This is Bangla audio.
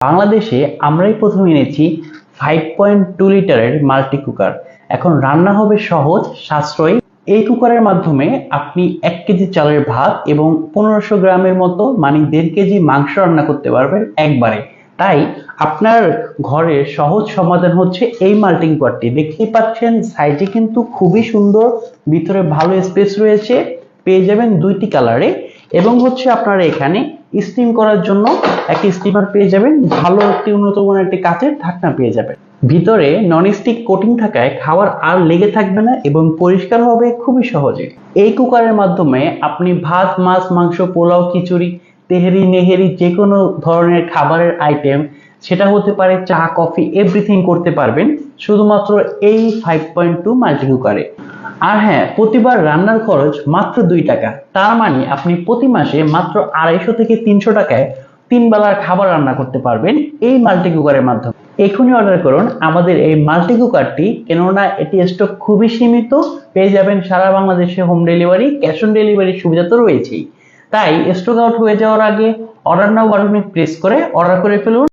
বাংলাদেশে আমরাই প্রথম এনেছি 5.2 লিটারের মাল্টি কুকার। এখন রান্না হবে সহজ, সাশ্রয়ী। এই কুকারের মাধ্যমে আপনি 1 কেজি চালের ভাত এবং 1500 গ্রামের মতো মানে 1.5 কেজি মাংস রান্না করতে পারবেন একবারে। তাই আপনার ঘরের সহজ সমাধান হচ্ছে এই মাল্টি কুকারটি। দেখতেই পাচ্ছেন সাইজে কিন্তু খুবই সুন্দর, ভিতরে ভালো স্পেস রয়েছে, পেয়ে যাবেন 2টি কালারে। এবং হচ্ছে আপনারা এখানে স্টিম করার জন্য একটি স্টিমার পেয়ে যাবেন, ভালো একটি উন্নত মানের একটি কাচের ঢাকনা পেয়ে যাবেন। ভিতরে ননস্টিক কোটিং থাকায় খাবার আর লেগে থাকবে না এবং পরিষ্কার হবে খুবই সহজে। এই কুকারের মাধ্যমে আপনি ভাত, মাছ, মাংস, পোলাও, খিচুড়ি, তেহেরি, নেহেরি যে কোনো ধরনের খাবারের আইটেম, সেটা হতে পারে চা, কফি, এভরিথিং করতে পারবেন শুধুমাত্র এই 5.2 মাল্টি কুকারে। আর হ্যাঁ, প্রতিবার রান্নার খরচ মাত্র 2 টাকা। তার মানে আপনি প্রতি মাসে মাত্র 250 থেকে 300 টাকায় 3 বেলার খাবার রান্না করতে পারবেন এই মাল্টি কুকারের মাধ্যমে। এখনই অর্ডার করুন আমাদের এই মাল্টি কুকারটি, কেননা এটি স্টক খুবই সীমিত। পেয়ে যাবেন সারা বাংলাদেশে home delivery, cash on delivery সুবিধা তো রয়েছেই। তাই স্টক আউট হয়ে যাওয়ার আগে অর্ডার নাও বাটনে প্রেস করে অর্ডার করে ফেলুন।